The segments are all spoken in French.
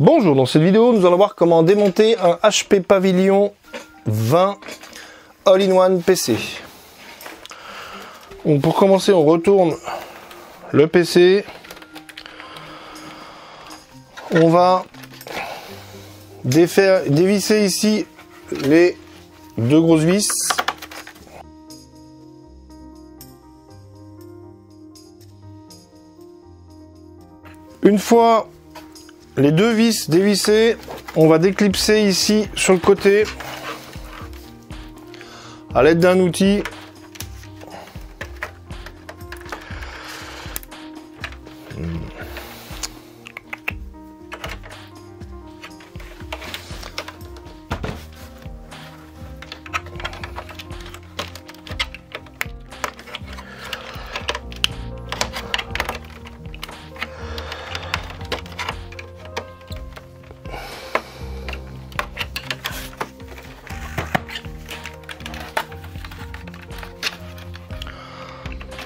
Bonjour, dans cette vidéo, nous allons voir comment démonter un HP Pavilion 20 All-in-One PC. Donc pour commencer, on retourne le PC. On va dévisser ici les deux grosses vis. Une fois les deux vis dévissées, on va déclipser ici sur le côté à l'aide d'un outil.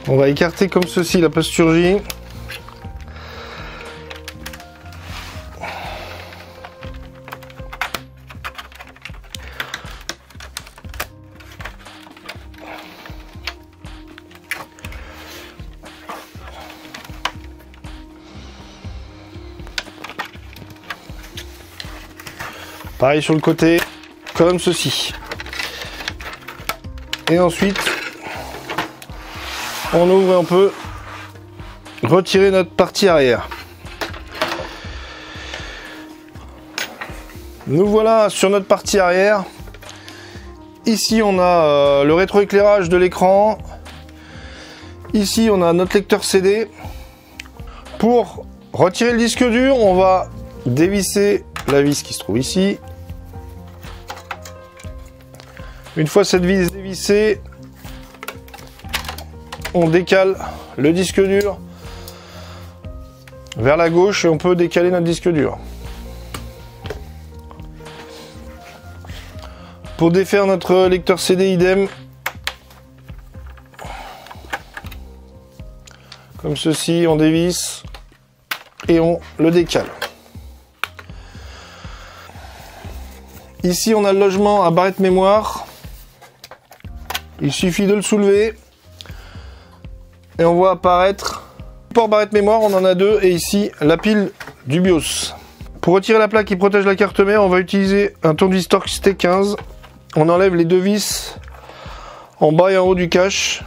On va écarter comme ceci la plasturgie. Pareil sur le côté, comme ceci. Et ensuite, on ouvre et on peut retirer notre partie arrière. Nous voilà sur notre partie arrière. Ici on a le rétroéclairage de l'écran. Ici on a notre lecteur CD. Pour retirer le disque dur, on va dévisser la vis qui se trouve ici. Une fois cette vis dévissée, on décale le disque dur vers la gauche et on peut décaler notre disque dur. Pour défaire notre lecteur CD, idem. Comme ceci, on dévisse et on le décale. Ici, on a le logement à barrette mémoire. Il suffit de le soulever. Et on voit apparaître le port barrette mémoire, on en a deux, et ici la pile du BIOS. Pour retirer la plaque qui protège la carte mère, on va utiliser un tournevis Torx T15. On enlève les deux vis en bas et en haut du cache.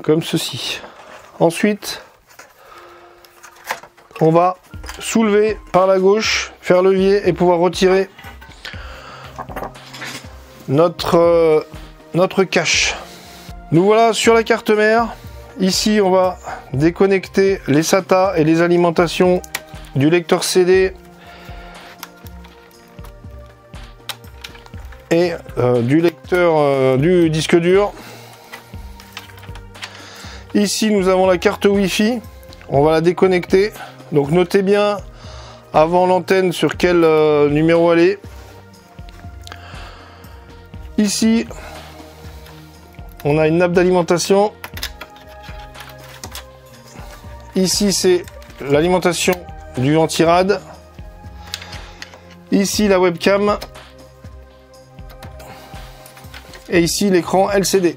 Comme ceci. Ensuite, on va soulever par la gauche, faire levier et pouvoir retirer notre cache. Nous voilà sur la carte mère. Ici, on va déconnecter les SATA et les alimentations du lecteur CD et du lecteur du disque dur. Ici, nous avons la carte Wi-Fi. On va la déconnecter. Donc notez bien avant l'antenne sur quel numéro elle est. Ici, on a une nappe d'alimentation. Ici, c'est l'alimentation du anti-rad. Ici, la webcam. Et ici, l'écran LCD.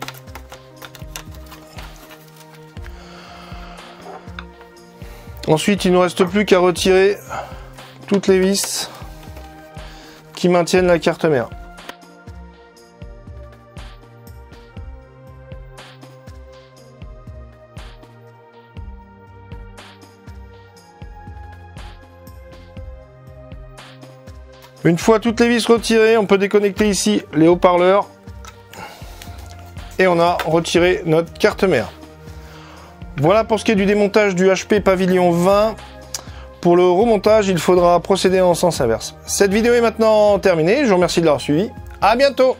Ensuite, il ne nous reste plus qu'à retirer toutes les vis qui maintiennent la carte mère. Une fois toutes les vis retirées, on peut déconnecter ici les haut-parleurs et on a retiré notre carte mère. Voilà pour ce qui est du démontage du HP Pavilion 20. Pour le remontage, il faudra procéder en sens inverse. Cette vidéo est maintenant terminée. Je vous remercie de l'avoir suivi. À bientôt!